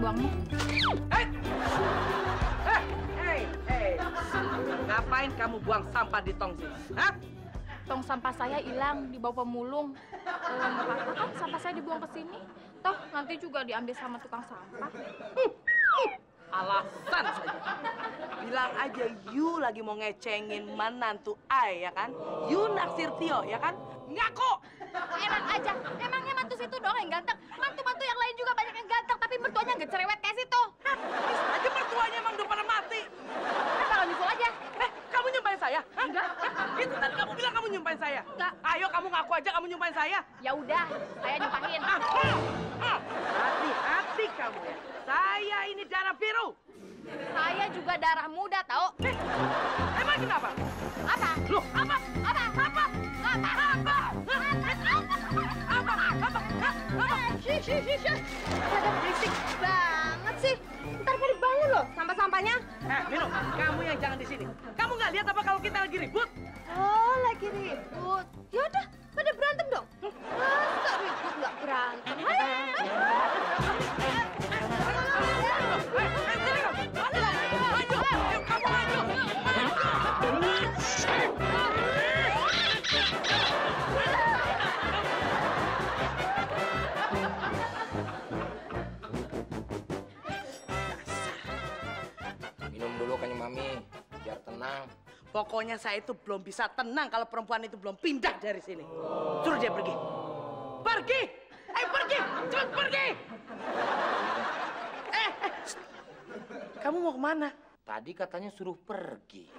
buangnya. Hei. Ngapain kamu buang sampah di tong sini? Hah? Tong sampah saya hilang di bawah pemulung. Nggak apa-apa kan sampah saya dibuang ke sini. Toh nanti juga diambil sama tukang sampah. Alasan saja. Bilang aja you lagi mau ngecengin menantu Ai, ya kan? You naksir Tio, ya kan? Ngaku! Enak aja. Emangnya mantu situ doang yang ganteng? Mantu-mantu yang lain juga banyak yang ganteng, tapi mertuanya nggak cerewet kayak situ. Hah? Bisa aja mertuanya emang udah pada mati. Kalau nyusul aja. Kamu nyumpahin saya? Hah? Enggak. Itu tadi kamu bilang kamu nyumpahin saya. Enggak. Ayo kamu ngaku aja kamu nyumpahin saya. Ya udah, saya nyumpahin. Hati-hati kamu ya. Saya ini darah biru. Saya juga darah muda, tahu? Emang kenapa? Apa? Loh, apa? Pada berisik banget sih. Ntar pada bangun loh sampah-sampahnya. Mino, kamu yang jangan di sini. Kamu nggak lihat apa kalau kita lagi ribut? Oh, lagi ribut. Ya udah, pada berantem dong. Masa ribut nggak berantem? Minum dulu kan Mami, biar tenang. Pokoknya saya itu belum bisa tenang kalau perempuan itu belum pindah dari sini. Suruh dia pergi. Pergi! Ayo pergi! Cepat pergi! Kamu mau kemana? Tadi katanya suruh pergi.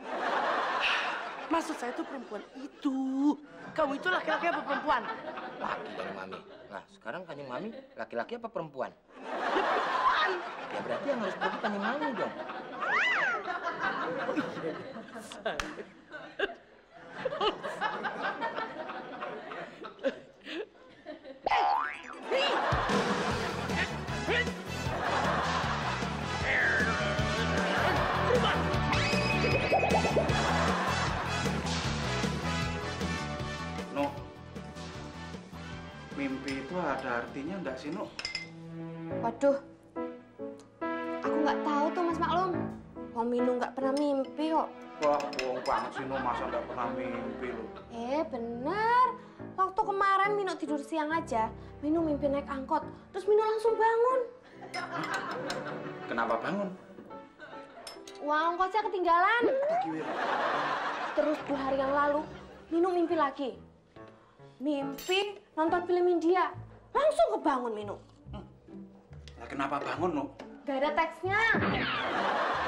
Maksud saya itu perempuan itu. Kamu itu laki-laki apa perempuan? Laki kan Mami. Nah sekarang kan Mami laki-laki apa perempuan? Ya perempuan. Ya berarti yang harus pergi kan Mami dong. No, mimpi itu ada artinya enggak sih, No? Waduh, aku nggak tahu tuh Mas Maklum. Om Minu nggak pernah mimpi kok. Wah, bohong banget sih, No. Masa nggak pernah mimpi lo? Bener. Waktu kemarin Minu tidur siang aja, Minu mimpi naik angkot. Terus Minu langsung bangun. Kenapa bangun? Uang angkotnya ketinggalan. Terus 2 hari yang lalu, Minu mimpi lagi. Mimpi nonton film India. Langsung kebangun Minu. Nah, kenapa bangun, No? Gak ada teksnya.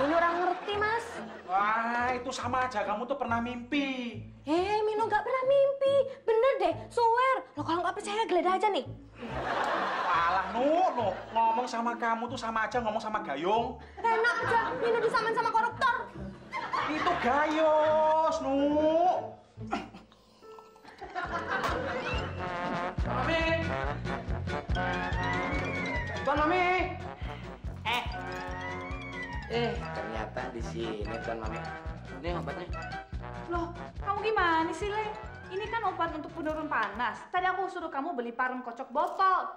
Minu orang ngerti, Mas. Wah, itu sama aja. Kamu tuh pernah mimpi. Minu nggak pernah mimpi. Bener deh, swear. Lo kalau nggak percaya geledah aja nih. Alah, No. Ngomong sama kamu tuh sama aja ngomong sama Gayung. Enak aja, Minu disamain sama koruptor. Itu Gayos, No. Mami. Tuan Mami. Ternyata di sini Tuan Mami. Ini obatnya. Loh, kamu gimana sih, Le? Ini kan obat untuk penurun panas. Tadi aku suruh kamu beli parem kocok botol.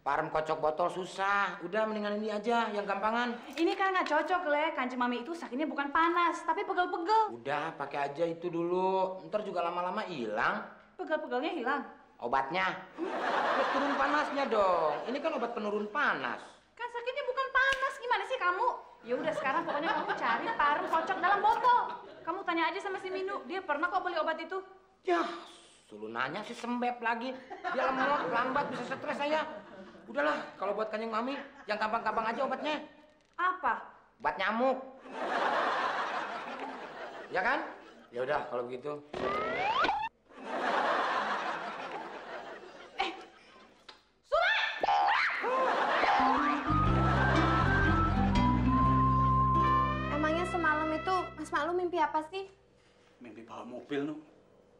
Parem kocok botol susah. Udah mendingan ini aja yang gampangan. Ini kan nggak cocok, Le. Kanjeng Mami itu sakitnya bukan panas, tapi pegel-pegel. Udah pakai aja itu dulu. Ntar juga lama-lama hilang. Pegel-pegelnya hilang. Obatnya. Ya turun panasnya dong. Ini kan obat penurun panas. Kan sakitnya bukan panas. Gimana sih kamu? Ya udah sekarang pokoknya kamu cari parem kocok dalam botol. Kamu tanya aja sama si Minu, dia pernah kok beli obat itu. Ya, suruh nanya sih sembep lagi. Dia lemot, lambat, bisa stres saya. Udahlah, kalau buat Kanjeng Mami, yang gampang-gampang aja obatnya. Apa? Obat nyamuk. Ya kan? Ya udah kalau begitu. Emangnya semalam itu Mas Maklum mimpi apa sih? Mimpi bawa mobil, No.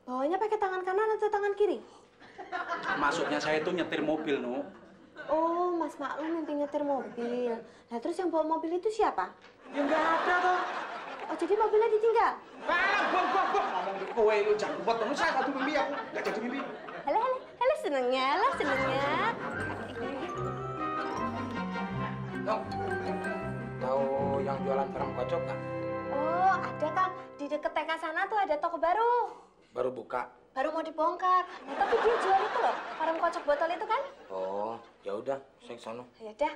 Bawanya pakai tangan kanan atau tangan kiri? Maksudnya saya itu nyetir mobil, No. Oh, Mas Maklum mimpi nyetir mobil. Nah, terus yang bawa mobil itu siapa? Ya nggak ada, toh. Oh, jadi mobilnya ditinggal? Buang. Ngomong di kowe lu jangan buat temen saya satu mimpi aku. Nggak jadi mimpi. Halo, senengnya. Dok, tahu yang jualan parem kocok nggak? Oh, ada Kang. Di deket TK sana tuh ada toko baru. Baru buka. Baru mau dibongkar. Nah, tapi dia jual itu loh, parem kocok botol itu kan? Oh, ya udah, saya ke sono. Ya udah.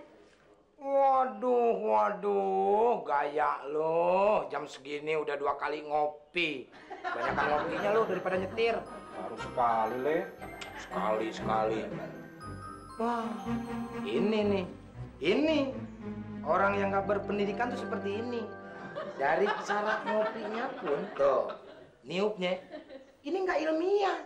Waduh, gaya lo. Jam segini udah 2 kali ngopi. Banyakan ngopinya lo daripada nyetir. Baru sekali, Le. Sekali. Wah, ini nih. Ini. Orang yang nggak berpendidikan tuh seperti ini. Dari cara ngopinya pun, tuh, niupnya. Ini nggak ilmiah.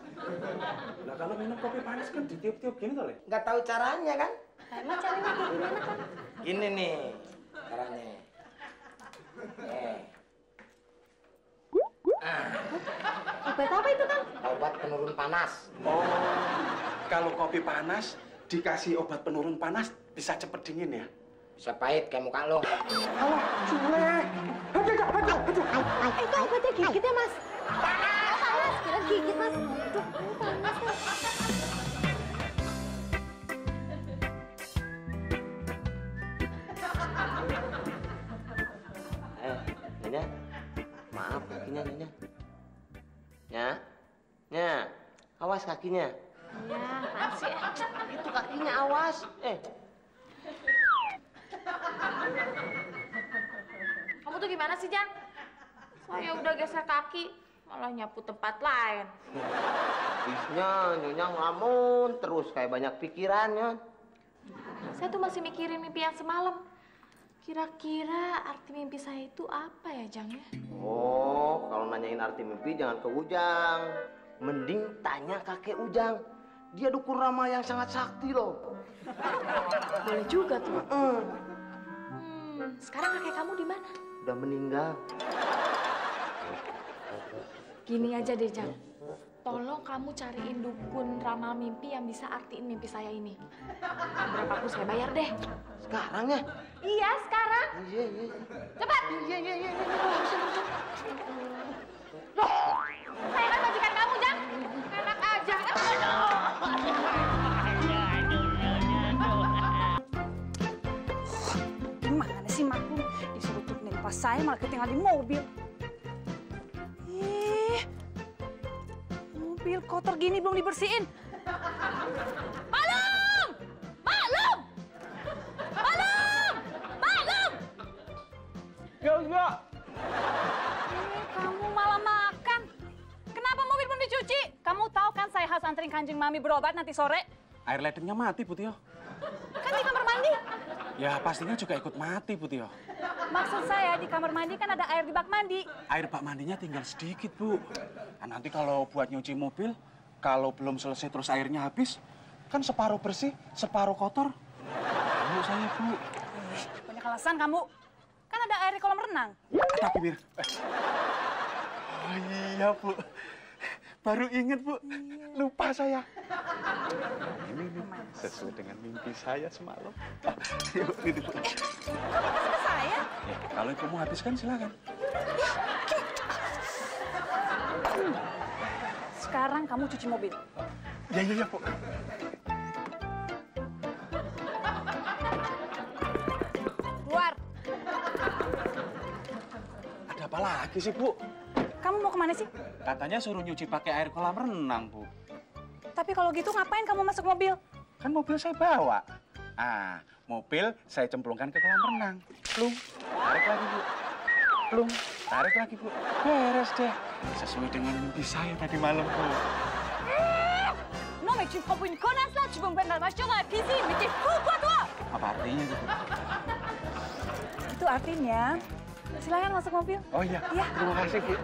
Nah, kalau minum kopi panas kan ditiup-tiup gini tuh, Le. Nggak tahu caranya kan? Nah, emang caranya kayak gimana Kang? Gini nih caranya. Obat apa itu Kang? Obat penurun panas. Oh, kalau kopi panas dikasih obat penurun panas bisa cepet dingin ya? Bisa pahit kayak muka lo. Alah, jelek. Itu obatnya gigit ya Mas? Panas, kira gigit Mas. Aduh, panas ya. Nyonya, maaf kakinya Nyonya. Nya, awas kakinya. Ya, apaan sih? Itu kakinya awas. Kamu tuh gimana sih, Jan? Saya udah geser kaki, malah nyapu tempat lain. Bisnya Nyonya ngelamun terus kayak banyak pikirannya. Saya tuh masih mikirin mimpi yang semalam. Kira-kira arti mimpi saya itu apa ya, Jang ya? Oh, kalau nanyain arti mimpi jangan ke Ujang. Mending tanya kakek Ujang. Dia dukun rama yang sangat sakti loh. Boleh juga tuh. Sekarang kakek kamu di mana? Udah meninggal. Gini aja deh, Jang. Tolong kamu cariin dukun ramal mimpi yang bisa artiin mimpi saya ini. Berapapun saya bayar deh. Sekarang ya? Iya, sekarang. Iya. Cepat. Iya. Loh, saya kan majikan kamu, Jang. Enak aja. Gimana sih Maklum? Disuruh turunin pas saya malah ketinggalan di mobil. Ih, mobil kotor gini belum dibersihin. Maklum! Enggak. Kamu malah makan. Kenapa mobil belum dicuci? Kamu tahu kan saya harus anterin Kanjeng Mami berobat nanti sore. Air ledengnya mati, Putio. Kan di kamar mandi. Ya, pastinya juga ikut mati, Putio. Maksud saya di kamar mandi kan ada air di bak mandi. Air bak mandinya tinggal sedikit, Bu. Nah, nanti kalau buat nyuci mobil, kalau belum selesai terus airnya habis, kan separuh bersih, separuh kotor. Lalu saya, Bu. Banyak alasan kamu. Kan ada air di kolam renang. Ada, Bibir. Oh iya, Bu. Baru inget, Bu. Lupa saya. Ini sesuai dengan mimpi saya semalam. Yuk, ini, Bu. Kok dikasih ke saya? Ya, kalau kamu habiskan silakan. Sekarang kamu cuci mobil. Ya, Bu. Keluar. Ada apa lagi sih, Bu? Kamu mau kemana sih? Katanya suruh nyuci pakai air kolam renang, Bu. Tapi kalau gitu ngapain kamu masuk mobil? Kan mobil saya bawa. Ah, mobil saya cemplungkan ke kolam renang. Plung, tarik lagi, Bu. Plung, tarik lagi, Bu. Beres deh. Sesuai dengan mimpi saya tadi malam, Bu. Non mais tu prends pour une connasse là, tu veux me mettre la machine dans la piscine, mais t'es fou quoi toi? Apa artinya itu, Bu? Itu artinya, silakan masuk mobil. Oh iya, Iya. terima kasih, Bu.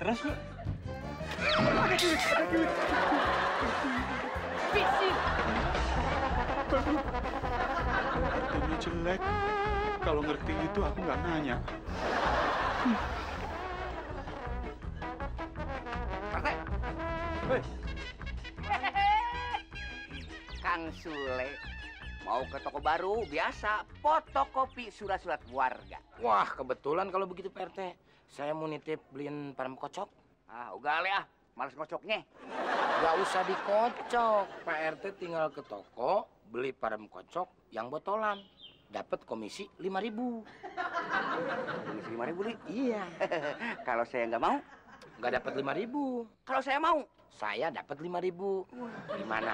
Terus, Bu? Ada duit. Piscine. Artinya jelek. Kalau ngerti itu aku nggak nanya. Kang Sule mau ke toko baru biasa fotokopi surat-surat warga. Wah, kebetulan kalau begitu Pak RT. Saya mau nitip beliin parem kocok. Ah, ugal ya, males ngocoknya. Nggak usah dikocok. Pak RT tinggal ke toko, beli parem kocok yang botolan. dapat komisi 5.000. Komisi 5.000 nih. Iya. Kalau saya nggak mau, Nggak dapat 5.000. kalau saya mau. Saya dapat 5.000. Gimana?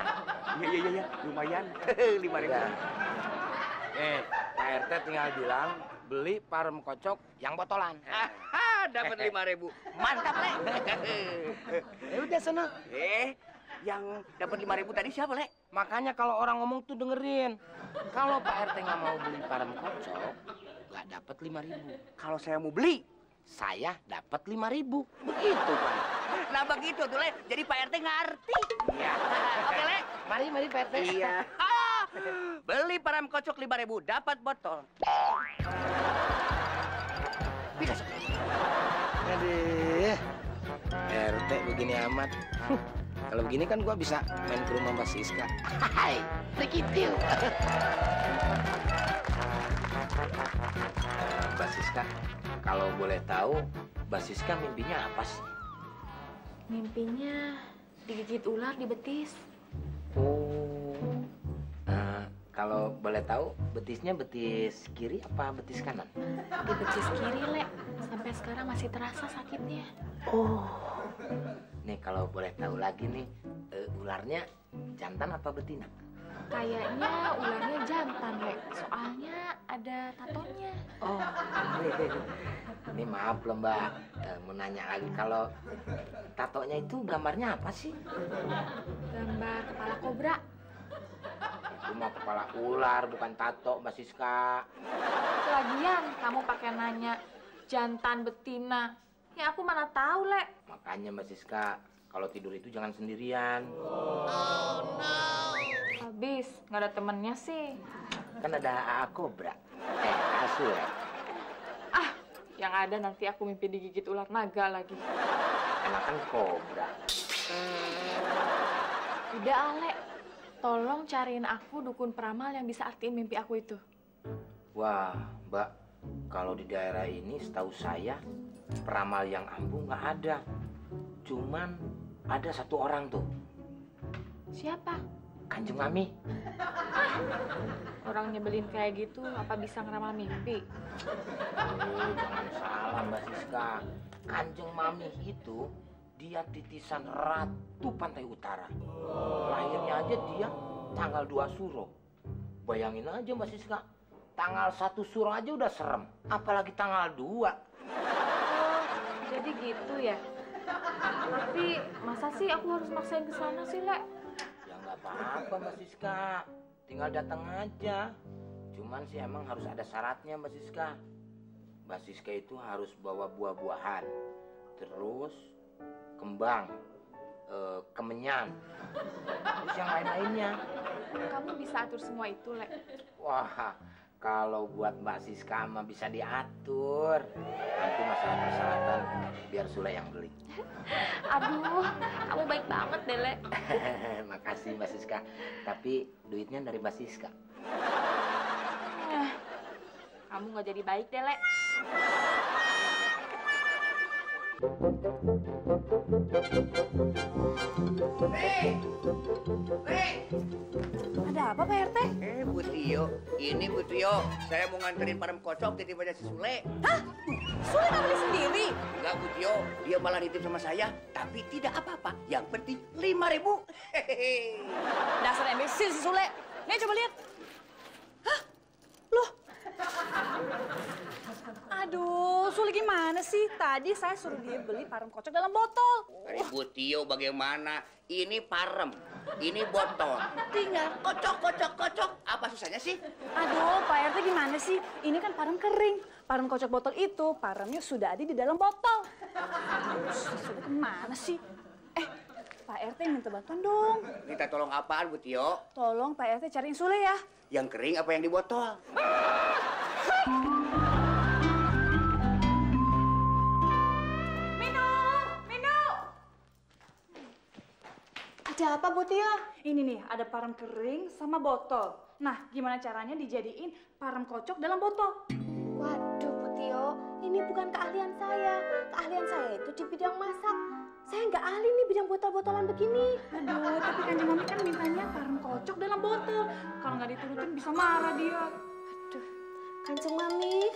Iya, lumayan. 5.000. Pak RT tinggal bilang beli parem kocok yang botolan. Dapat 5.000. Mantap, Le. Ya udah sana. Yang dapat 5.000 tadi siapa, Le? Makanya kalau orang ngomong tuh dengerin. Kalau Pak RT nggak mau beli parem kocok, nggak dapat 5.000. Kalau saya mau beli, Saya dapat 5.000. Begitu, Pak. nah begitu tuh, Le. Jadi Pak RT ngerti. Iya. Oke, Le. Mari Pak RT. Iya. Beli parem kocok 5.000, dapat botol. Bisa. Aduh. RT begini amat. Kalau begini kan gua bisa main ke rumah Mbak Siska. Hai, begitu. Mbak Siska, kalau boleh tahu, Mbak Siska mimpinya apa sih? Mimpinya digigit ular di betis. Oh. Kalau boleh tahu, betisnya betis kiri apa betis kanan? Di betis kiri, Le. Sampai sekarang masih terasa sakitnya. Oh. Nih kalau boleh tahu lagi nih, ularnya jantan apa betina? Kayaknya ularnya jantan, Le. Soalnya ada tatonya. Oh. Ini maaf loh Mbak, mau nanya lagi, kalau tatonya itu gambarnya apa sih? Gambar kepala kobra. Itu mah kepala ular, bukan tato, Mbak Siska. Lagian kamu pakai nanya jantan betina. Ya aku mana tahu, Le. Makanya Mbak Siska, kalau tidur itu jangan sendirian. Habis nggak ada temennya sih. Kan ada AA Kobra. Asul ya. Ah, yang ada nanti aku mimpi digigit ular naga lagi. Enakan Kobra. Udah, Ale. Tolong cariin aku dukun peramal yang bisa artiin mimpi aku itu. Wah, Mbak, kalau di daerah ini setahu saya peramal yang ampuh nggak ada. Cuman ada satu orang tuh. Siapa? Kanjeng Mami. Orang nyebelin kayak gitu, apa bisa ngeramal mimpi? Jangan salah Mbak Siska. Kanjeng Mami itu dia titisan Ratu Pantai Utara. Lahirnya aja dia tanggal 2 Suro. Bayangin aja Mbak Siska, tanggal 1 Suro aja udah serem. Apalagi tanggal 2. Oh, jadi gitu ya? Tapi masa sih aku harus maksain ke sana sih, Le? Ya nggak apa-apa Mbak Siska, tinggal datang aja. Cuman sih emang harus ada syaratnya Mbak Siska. Mbak Siska itu harus bawa buah-buahan, terus kembang, kemenyan, terus yang lain-lainnya. Kamu bisa atur semua itu, Le? Wah, kalau buat Mbak Siska mah bisa diatur. Nanti masalah persyaratan biar Sule yang beli. Aduh, kamu baik banget deh, Le. Makasih Mbak Siska. Tapi duitnya dari Mbak Siska. Kamu nggak jadi baik deh, Le. Ada apa, Pak RT? Bu Tio, ini Bu Tio, saya mau nganterin parem kocok titip aja si Sule. Hah? Sule nggak beli sendiri? Enggak Bu Tio, dia malah nitip sama saya, tapi tidak apa-apa. Yang penting 5.000. Hehehe. Dasar embesil si Sule. Nih coba lihat. Hah? Loh? Aduh, Sule gimana sih? Tadi saya suruh dia beli parem kocok dalam botol. Bu Tio bagaimana? Ini parem, ini botol. Tinggal kocok. Apa susahnya sih? Aduh, Pak RT gimana sih? Ini kan parem kering. Parem kocok botol itu, paremnya sudah ada di dalam botol. Aduh, Sule kemana sih? Pak RT minta bantuan dong. Minta tolong apaan Bu Tio? Tolong Pak RT cariin Sule ya. Yang kering apa yang di botol? Ada apa, Bu Tio? Ini nih, ada parem kering sama botol. Nah, gimana caranya dijadiin parem kocok dalam botol? Waduh, Bu Tio, ini bukan keahlian saya. Keahlian saya itu di bidang masak. Saya nggak ahli nih bidang botol-botolan begini. Aduh, tapi Kanjeng Mami kan mintanya parem kocok dalam botol. Kalau nggak diturutin bisa marah dia. Aduh, Kanjeng Mami.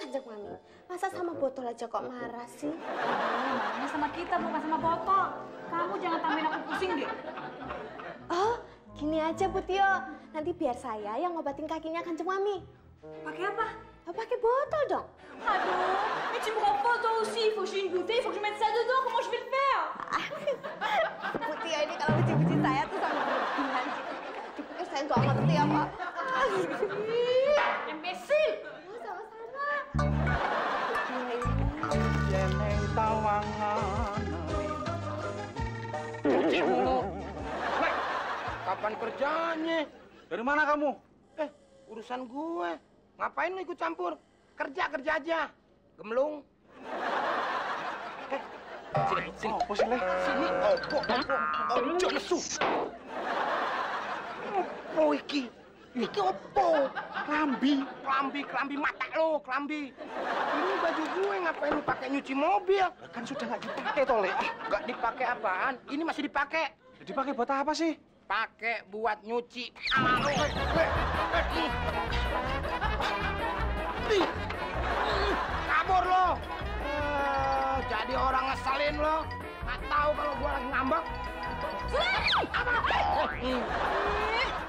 Masa sama botol aja kok marah sih? Marahnya sama kita, bukan sama botol. Kamu jangan tambahin aku pusing deh. Oh, gini aja Bu Tio. Nanti biar saya yang ngobatin kakinya Kanjeng Mami. Pakai apa? Oh, pakai botol dong. Aduh, mais tu me rends pas toi aussi. Faut que j'ai une bouteille, faut que je mette ça dedans. Comment je vais le faire? Bu Tio ini kalau uji-uji saya tuh sampai berlebihan gitu. Dipikir saya nggak ngerti apa. Imbecile! Sama-sama. Jeneng tawangan. Nek, kapan kerjanya? Dari mana kamu? Urusan gue. Ngapain lu ikut campur? Kerja aja. Gemblung. Sini. Apa sih, Le? Sini. Ojo nesu. Opo iki? Iki opo? Klambi mata lo, klambi. Ini baju gue, ngapain lu pakai nyuci mobil? Kan sudah nggak dipakai toh, Le. Nggak dipakai apaan? Ini masih dipakai. Dipakai buat apa sih? Pakai buat nyuci. Kabur lo. Jadi orang ngeselin lo. Nggak tahu kalau gua lagi ngambek.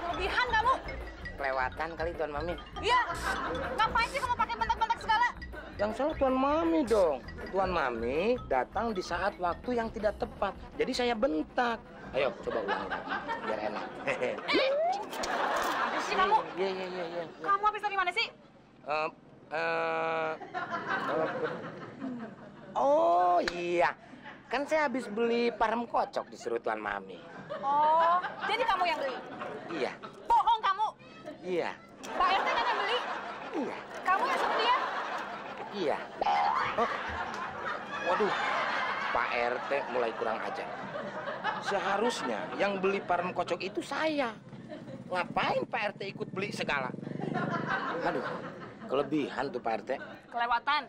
Kelebihan kamu. Kelewatan kali Tuan Mami. Iya. Ngapain sih kamu pakai bentak-bentak segala? Yang salah Tuan Mami dong. Tuan Mami datang di saat waktu yang tidak tepat. Jadi saya bentak. Ayo coba ulangi lagi, biar enak. Ada sih kamu. Iya. Kamu habis dari mana sih? Oh iya, kan saya habis beli parem kocok disuruh Tuan Mami. Oh, jadi kamu yang beli? Iya. Bohong kamu. Iya. Pak RT kan yang beli? Iya. Kamu yang suruh dia? Iya. Oh. Waduh, Pak RT mulai kurang ajar. Seharusnya yang beli parem kocok itu saya. Ngapain Pak RT ikut beli segala? Aduh, kelebihan tuh Pak RT. Kelewatan.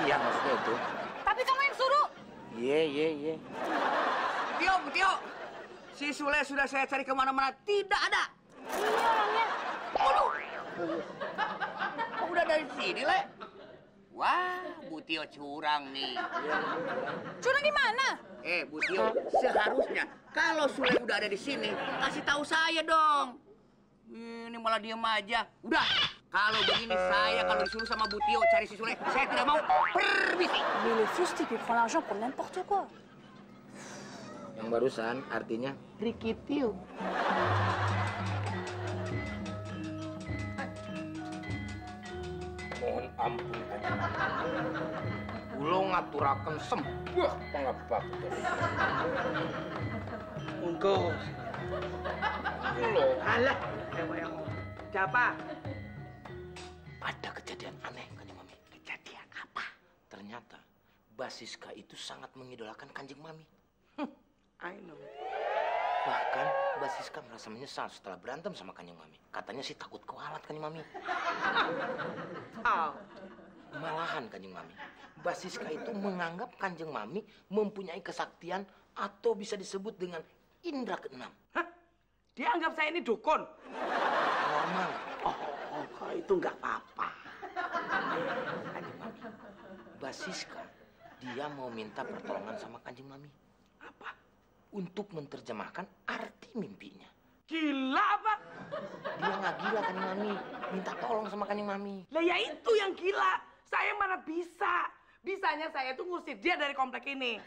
Iya, maksudnya itu. Tapi kamu yang suruh. Iya. Bu Tio. Si Sule sudah saya cari kemana-mana, tidak ada. Ini orangnya. Waduh. Kok udah dari sini, Le? Wah, Bu Tio curang nih. Curang di mana? Bu Tio, seharusnya kalau Sule udah ada di sini, kasih tahu saya dong. Ini malah diem aja. Udah, kalau begini saya kalau disuruh sama Bu Tio cari si Sule, saya tidak mau. Permisi. Mais le fou, ce type, il prend l'argent pour n'importe quoi. Yang barusan artinya Ricky Tio. Mohon ampun, Ulo ngaturaken sembuh pangabatos. Monggo. Ulo. Alah, yang siapa? Ada kejadian aneh, Kanjeng Mami. Kejadian apa? Ternyata Basiska itu sangat mengidolakan Kanjeng Mami. I know. Bahkan Basiska merasa menyesal setelah berantem sama Kanjeng Mami. Katanya sih takut kualat Kanjeng Mami. Oh. Malahan Kanjeng Mami, Basiska itu menganggap Kanjeng Mami mempunyai kesaktian atau bisa disebut dengan indra keenam. Hah? Dia anggap saya ini dukun. Normal. Oh, itu nggak apa-apa. Kanjeng Mami, Basiska dia mau minta pertolongan sama Kanjeng Mami. Apa? Untuk menerjemahkan arti mimpinya. Gila apa? Dia nggak gila Kanjeng Mami, minta tolong sama Kanjeng Mami. Lah ya itu yang gila. Saya mana bisa. Bisanya saya tuh ngusir dia dari komplek ini.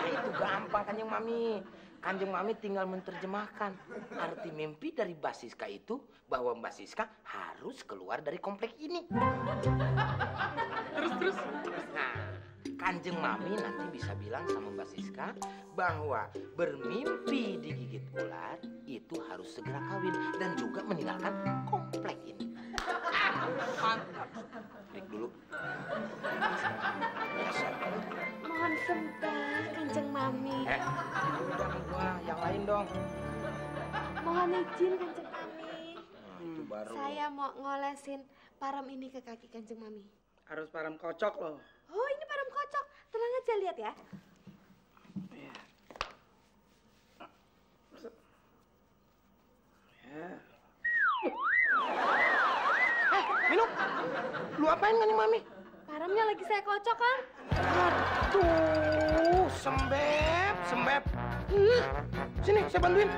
Itu gampang Kanjeng Mami. Kanjeng Mami tinggal menerjemahkan arti mimpi dari Basiska itu bahwa Basiska harus keluar dari komplek ini. Terus. Nah, Kanjeng Mami nanti bisa bilang sama Basiska bahwa bermimpi digigit ular itu harus segera kawin dan juga meninggalkan komplek ini. Mantap. Break dulu. Mohon sembah, Kanjeng Mami. Udah gua, yang lain dong. Mohon izin, Kanjeng Mami. Itu baru. Saya mau ngolesin parem ini ke kaki Kanjeng Mami. Harus parem kocok loh. Oh, ini parem kocok. Tenang aja, lihat ya. Iya. Ya. Minum. Lu Lu apain Kanjeng Mami? Paramnya lagi saya kocok, Kang. Aduh, sembep. Sini, saya bantuin.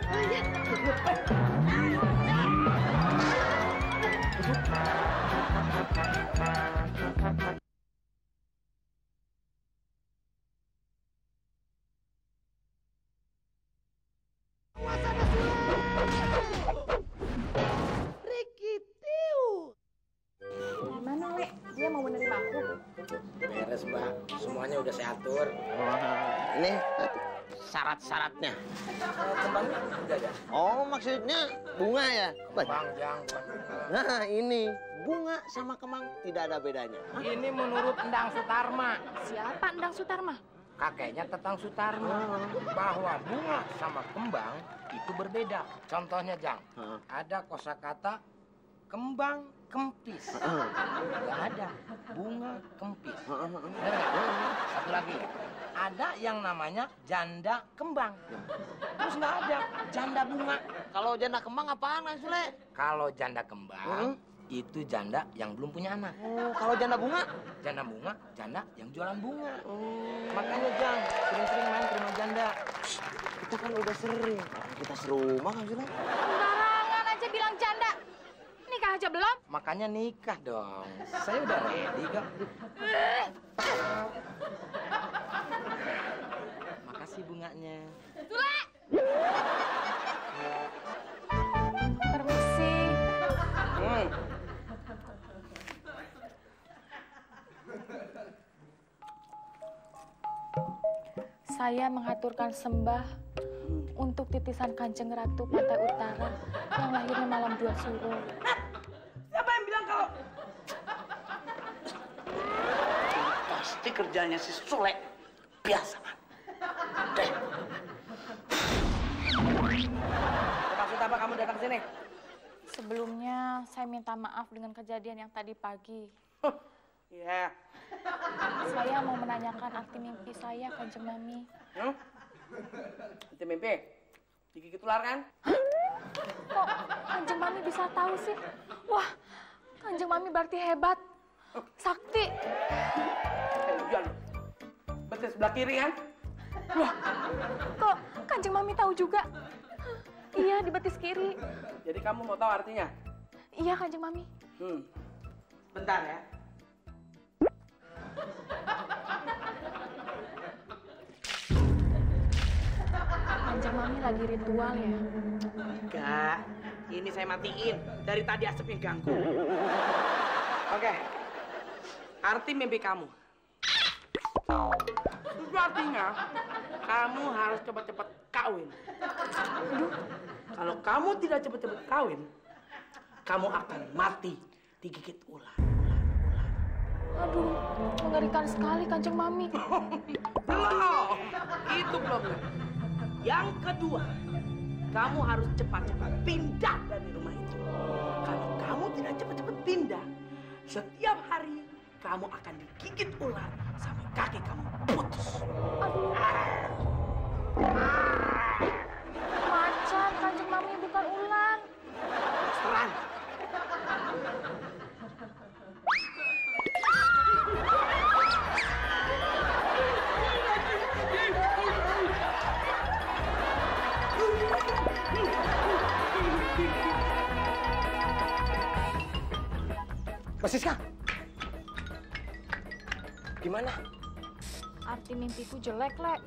Gimana, Le? Dia mau menerima aku? Beres, Mbak. Semuanya udah saya atur. Ini syarat-syaratnya. Kembangnya udah ada. Oh, maksudnya bunga ya? Kembang, Jang. Bukan bunga. Nah, ini bunga sama kembang tidak ada bedanya. Ini menurut Endang Sutarma. Siapa Endang Sutarma? Kakeknya Tetang Sutarma. Bahwa bunga sama kembang itu berbeda. Contohnya, Jang. Ada kosakata kembang kempis. Nggak ada bunga kempis. Satu lagi. Ada yang namanya janda kembang. Terus nggak ada janda bunga. Kalau janda kembang apaan, Mas Sule? Kalau janda kembang itu janda yang belum punya anak. Oh, kalau janda bunga? Janda bunga, janda yang jualan bunga. Makanya Jang, sering-sering main ke rumah janda. Kita kan udah sering. Kita serumah, Mas Sule. Sembarangan aja bilang janda. Nikah aja belum? Makanya nikah dong. Saya udah ready kok. Makasih bunganya. Permisi. Saya mengaturkan sembah untuk titisan Kanjeng Ratu Pantai Utara yang lahirnya malam 2 Suro. Siapa yang bilang kalau... Pasti kerjanya si Sule. Biasa, Man. Deh. Maksud apa kamu datang sini? Sebelumnya saya minta maaf dengan kejadian yang tadi pagi. Iya. Saya mau menanyakan arti mimpi saya, Kanjeng Mami. Itu mimpi? Digigit ular kan? Kok Kanjeng Mami bisa tahu sih? Wah, Kanjeng Mami berarti hebat. Sakti. Iya loh. Betul sebelah kiri kan? Wah, kok Kanjeng Mami tahu juga? Iya, di betis kiri. Jadi kamu mau tahu artinya? Iya, Kanjeng Mami. Bentar ya. Kanjeng Mami lagi ritual ya? Enggak, ini saya matiin. Dari tadi asapnya ganggu. Oke, arti mimpi kamu. Itu artinya, kamu harus cepat-cepat kawin. Kalau kamu tidak cepat-cepat kawin, kamu akan mati digigit ular. Aduh, mengerikan sekali Kanjeng Mami. Belum, itu belum. Yang kedua, kamu harus cepat-cepat pindah dari rumah itu. Kalau kamu tidak cepat-cepat pindah, setiap hari kamu akan digigit ular sampai kaki kamu putus. Macan, Kanjeng Mami bukan ular. Serang. Mbak Siska, gimana? Arti mimpiku jelek, Lek.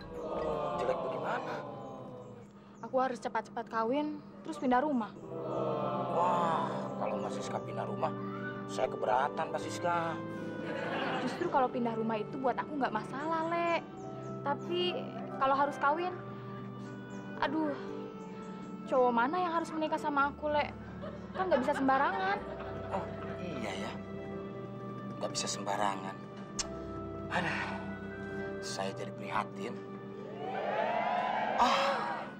Jelek bagaimana? Aku harus cepat-cepat kawin, terus pindah rumah. Wah, kalau Mbak Siska pindah rumah, saya keberatan Mbak Siska. Justru kalau pindah rumah itu buat aku nggak masalah, Lek. Tapi kalau harus kawin, aduh, cowok mana yang harus menikah sama aku, Lek? Kan nggak bisa sembarangan. Oh, iya ya. Nggak bisa sembarangan. Aduh, saya jadi prihatin.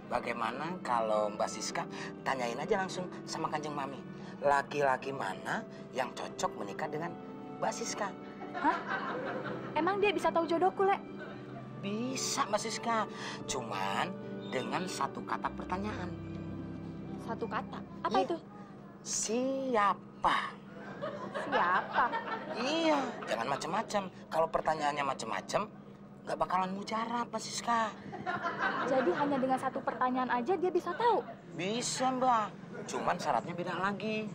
Bagaimana kalau Mbak Siska tanyain aja langsung sama Kanjeng Mami. Laki-laki mana yang cocok menikah dengan Mbak Siska? Hah? Emang dia bisa tahu jodohku, Lek? Bisa, Mbak Siska. Cuman dengan satu kata pertanyaan. Satu kata? Apa itu? Siapa? Siapa? Iya, jangan macam-macam. Kalau pertanyaannya macam-macam, nggak bakalan mujarab, Mbak Siska. Jadi hanya dengan satu pertanyaan aja dia bisa tahu? Bisa, Mbak. Cuman syaratnya beda lagi.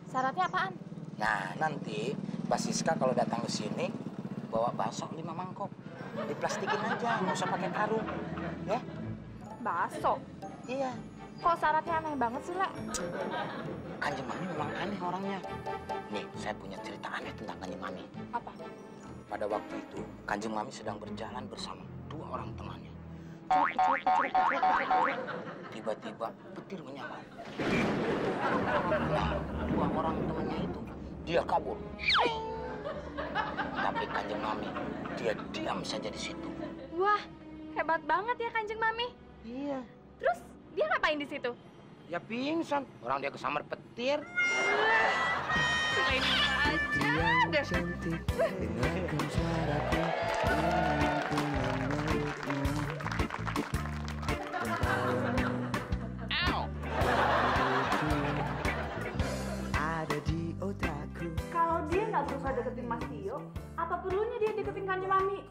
Syaratnya apaan? Nah, nanti Mbak Siska kalau datang ke sini, bawa bakso 5 mangkok. Diplastikin aja, nggak usah pakai karung. Ya? Bakso? Iya. Kok syaratnya aneh banget sih, Lek? Kanjeng Mami memang aneh orangnya. Nih, saya punya cerita aneh tentang Kanjeng Mami. Apa? Pada waktu itu, Kanjeng Mami sedang berjalan bersama 2 orang temannya. Tiba-tiba petir menyambar. Nah, 2 orang temannya itu, dia kabur. Tapi Kanjeng Mami, dia diam saja di situ. Wah, hebat banget ya Kanjeng Mami. Iya. Terus dia ngapain di situ? Ya pingsan. Orang dia kesambar petir. Selain aja deh. Dengarkan suaraku, ingin memelukmu. Ada di otakku. Kalau dia nggak berusaha deketin Mas Tio, apa perlunya dia deketin Kanjeng Mami?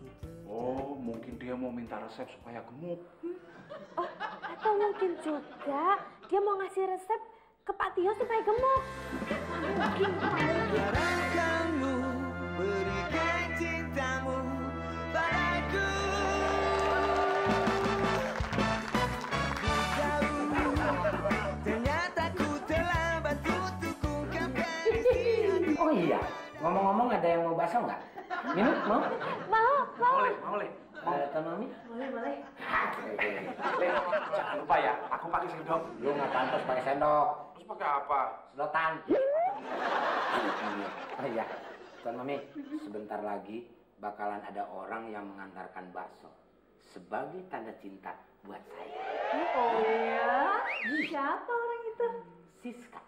Oh, mungkin dia mau minta resep supaya gemuk. Oh, atau mungkin juga dia mau ngasih resep ke Pak Tio supaya gemuk. Mungkin. Biarkan kamu berikan cintamu padaku. Ku tahu ternyata ku terlambat untuk ungkapkan isi hati. Oh iya, ngomong-ngomong ada yang mau bakso nggak? Minum, mau? Mau. Boleh. Tuan Mami? Boleh. Jangan lupa ya, aku pakai sendok. Lu nggak pantas pakai sendok. Terus pakai apa? Sedotan. Oh iya, Tuan Mami, sebentar lagi bakalan ada orang yang mengantarkan bakso sebagai tanda cinta buat saya. Oh ya? Siapa orang itu? Siska.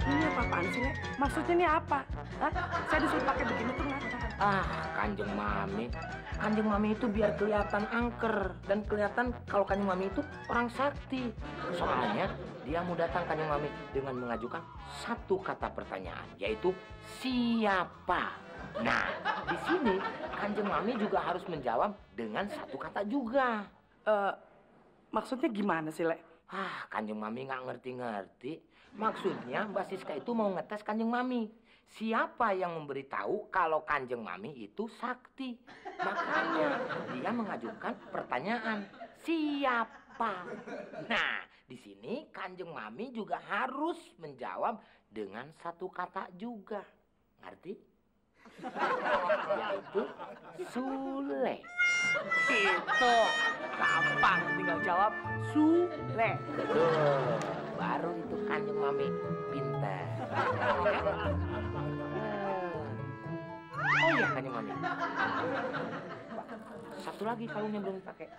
Ini apa-apaan sih, Lek? Maksudnya ini apa? Hah? Saya disuruh pakai begini tuh kenapa? Kanjeng Mami. Kanjeng Mami itu biar kelihatan angker dan kelihatan kalau Kanjeng Mami itu orang sakti. Soalnya dia mau datang Kanjeng Mami dengan mengajukan satu kata pertanyaan, yaitu siapa. Nah, di sini Kanjeng Mami juga harus menjawab dengan satu kata juga. Maksudnya gimana sih, Lek? Kanjeng Mami nggak ngerti-ngerti. Maksudnya Mbak Siska itu mau ngetes Kanjeng Mami. Siapa yang memberitahu kalau Kanjeng Mami itu sakti? Makanya dia mengajukan pertanyaan, siapa? Nah, di sini Kanjeng Mami juga harus menjawab dengan satu kata juga. Ngerti? Yaitu Sule. Itu gampang, tinggal jawab Sule. Betul. Baru itu Kanjeng Mami pintar. Oh iya Kanjeng Mami. Satu lagi kalungnya belum dipakai.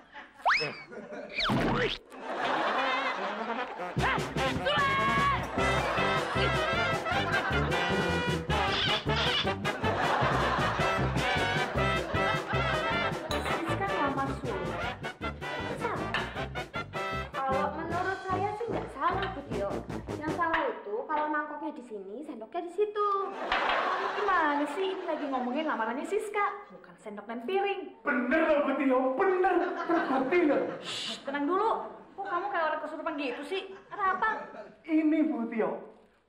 Siska nama Sule. Salah. Kalau menurut saya sih nggak salah, Bu Tio. Yang salah itu kalau mangkoknya di sini, sendoknya di situ. Gimana sih? Ini lagi ngomongin lamarannya Siska, bukan sendok dan piring. Bener loh, Bu Tio. Bener. Terbukti loh. Tenang dulu. Kok kamu kayak orang kesurupan gitu sih? Ada apa? Ini, Bu Tio.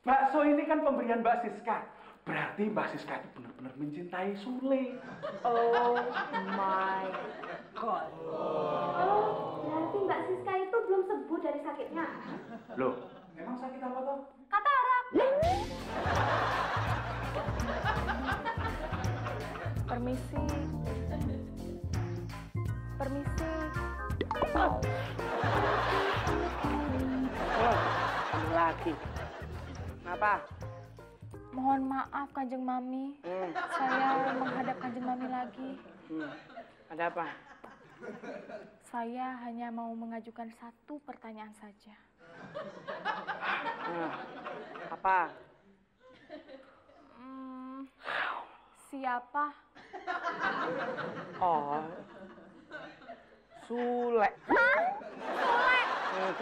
Bakso ini kan pemberian Mbak Siska. Berarti Mbak Siska itu benar-benar mencintai Sule. Oh my God. Oh, berarti Mbak Siska itu belum sembuh dari sakitnya. Loh, emang sakit apa toh? Katarak. Permisi. Kamu lagi. Kenapa? Mohon maaf Kanjeng Mami. Saya menghadap Kanjeng Mami lagi. Ada apa? Saya hanya mau mengajukan satu pertanyaan saja. Apa? Siapa? Oh, Sule. Sule? Aduh,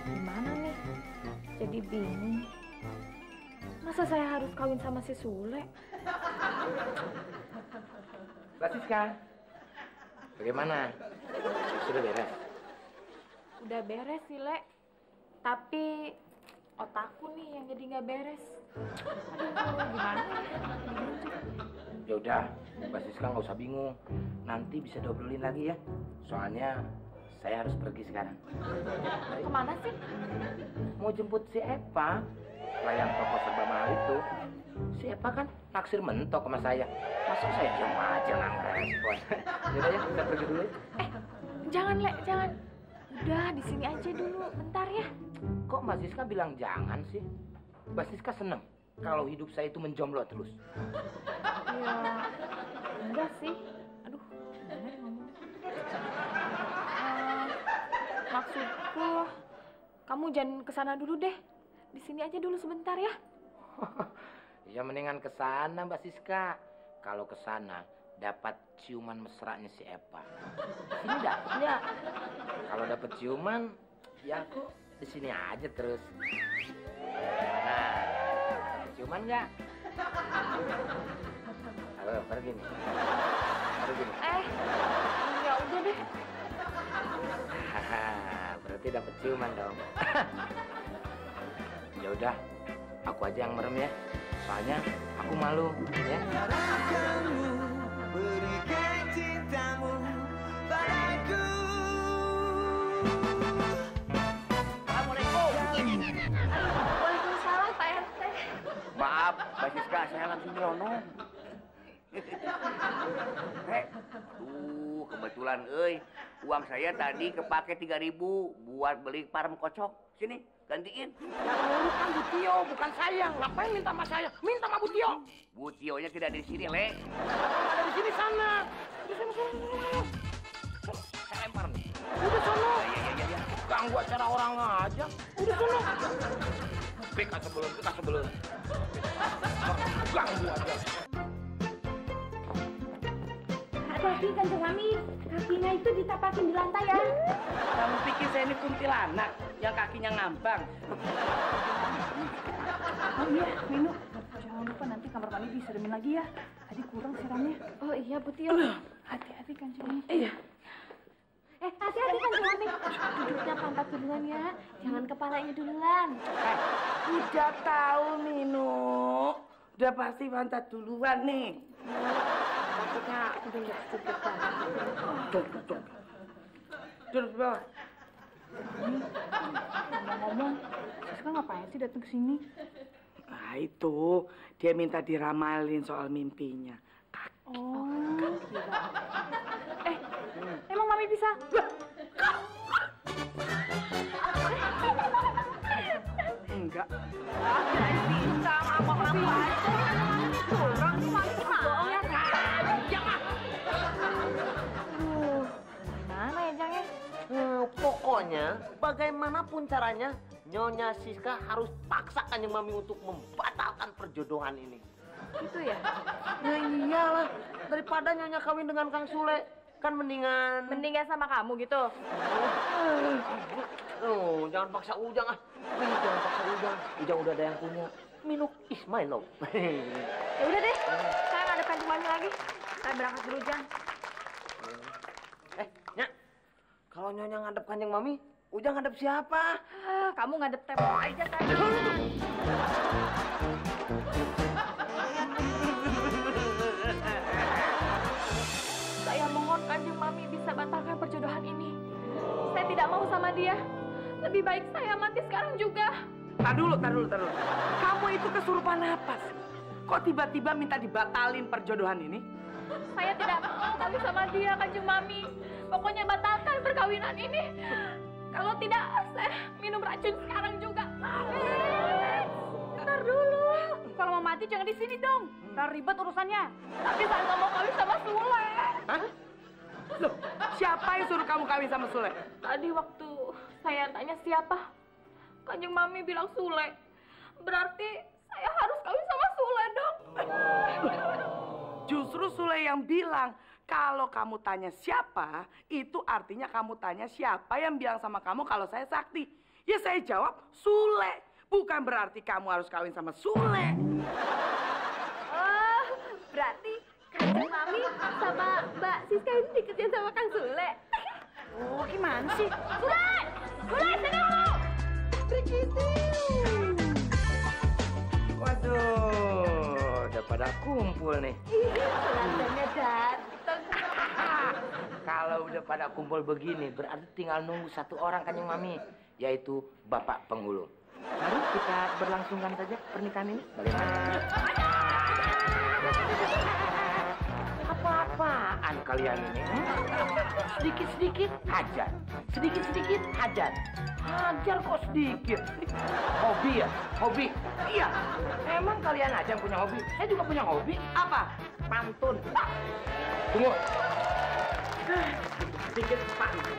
gimana nih? Jadi bingung. Masa saya harus kawin sama si Sule? Mbak Siska, bagaimana? Sudah beres? Udah beres sih, Le. Tapi otakku nih yang jadi nggak beres. Aduh, gimana ya? Ya udah, Mbak Siska nggak usah bingung. Nanti bisa diobrolin lagi ya. Soalnya saya harus pergi sekarang. Kemana sih? Mau jemput si Epa, pelayan toko serba mahal itu. Si Epa kan naksir mentok sama saya. Masa saya diam aja nggak ngerespon. Yaudah ya, kita pergi dulu. Jangan, Le, jangan. Udah, di sini aja dulu, bentar ya. Kok Mbak Siska bilang jangan sih? Mbak Siska seneng kalau hidup saya itu menjomblo terus. Ya, enggak sih. Aduh, gimana ya ngomong? Maksudku, kamu jangan kesana dulu deh. Di sini aja dulu sebentar ya. Ya mendingan ke sana Mbak Siska. Kalau ke sana dapat ciuman mesranya si Epa. Ini dapatnya. Kalau dapat ciuman, ya aku di sini aja terus. Nah, ciuman nggak? Halo, pergi nih. Pergi nih. Ya udah deh. Berarti dapat ciuman dong. Ya udah, aku aja yang merem ya. Soalnya aku malu, ya. Kamu berikan cintamu padaku. Assalamualaikum. Waalaikumsalam, Pak RT. Maaf, Mbak Siska, saya langsung nyelonong. Kebetulan, uang saya tadi kepake 3.000 buat beli parem kocok. Sini, gantiin. Yang ngurus kan Butio, bukan saya. Ngapain minta sama saya? Minta sama Butio. Butionya tidak ada di sini, Le. Ada di sini sana. Di sana. Saya lempar nih. Udah sono. Iya. Ganggu acara orang aja. Udah sono. Beka sebelum. Ganggu aja. Hati-hati Kanjeng Mami, kakinya itu ditapakin di lantai ya. Kamu pikir saya ini kuntilanak yang kakinya ngambang? Oh iya, Minu. Jangan lupa nanti kamar mandi disiramin lagi ya. Tadi kurang siramnya. Oh iya, Butio. Hati-hati kan, Cumi. Iya. Hati-hati Kanjeng Mami. Duduknya pantat duluan ya, jangan kepalanya duluan. Udah tahu, Minu. Udah pasti pantat duluan nih. Takutnya udah nggak cukup lagi. Duduk di bawah. Ngomong-ngomong, Siska ngapain sih datang ke sini? Nah itu, dia minta diramalin soal mimpinya. Oh, emang Mami bisa? Enggak. Bisa, Mama ngapain? Kurang sih, Mami bohong ya kan? Aduh, gimana ya, Jang ya? Pokoknya bagaimanapun caranya Nyonya Siska harus paksa Kanjeng Mami untuk membatalkan perjodohan ini. Itu ya? Ya iyalah, daripada Nyonya kawin dengan Kang Sule, kan mendingan... Mendingan sama kamu gitu? Oh, jangan paksa Ujang ah. Please, jangan paksa Ujang. Ujang udah ada yang punya. Minu is my love. Ya udah deh, saya nggak ada Kanjeng Mami lagi. Saya berangkat dulu, Jang. Nyak, kalau Nyonya ngadep Kanjeng Mami, Ujang ngadep siapa? Kamu ngadep tembok aja tadi. Saya mohon Kanjeng Mami bisa batalkan perjodohan ini. Saya tidak mau sama dia. Lebih baik saya mati sekarang juga. Tar dulu. Kamu itu kesurupan apa sih? Kok tiba-tiba minta dibatalin perjodohan ini? Saya tidak mau kawin sama dia, Kanjeng Mami. Pokoknya batalkan perkawinan ini. Kalau tidak, saya minum racun sekarang juga. Ntar dulu. Kalau mau mati jangan di sini dong. Ntar ribet urusannya. Tapi saya nggak mau kawin sama Sule. Hah? Loh, siapa yang suruh kamu kawin sama Sule? Tadi waktu saya tanya siapa, Kanjeng Mami bilang Sule. Berarti Saya harus kawin sama Sule, Dok. Justru Sule yang bilang, kalau kamu tanya siapa, itu artinya kamu tanya siapa yang bilang sama kamu kalau saya sakti. Ya saya jawab Sule. Bukan berarti kamu harus kawin sama Sule. Oh, berarti Kanjeng Mami sama Mbak Siska ini diketin sama Kang Sule. Oh, gimana sih? Sule! Sule, sini dulu! Begitu. Waduh, udah pada kumpul nih. Pengantinnya datang. Kalau udah pada kumpul begini, berarti tinggal nunggu satu orang Kanjeng Mami, yaitu Bapak Penghulu. Mari kita berlangsungkan saja pernikahan ini. Bagaimana? Apa-apaan kalian ini? Sedikit-sedikit hajar. Sedikit-sedikit hajar. Hajar kok sedikit? Hobi ya? Hobi? Iya. Emang kalian aja yang punya hobi? Saya juga punya hobi. Apa? Pantun. Tunggu. Sedikit pantun.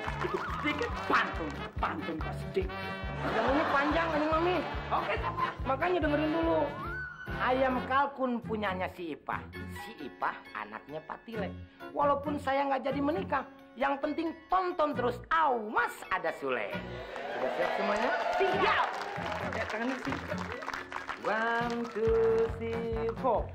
Sedikit pantun. Pantun kok sedikit? Yang ini panjang ini Mami. Oke, makanya dengerin dulu. Ayam kalkun punyanya si Ipah. Si Ipah anaknya Patile. Walaupun saya nggak jadi menikah, yang penting tonton terus. Mas ada Sule. Sudah siap semuanya? Siap. Ya, tangan sih. 1, 2, 3, 4.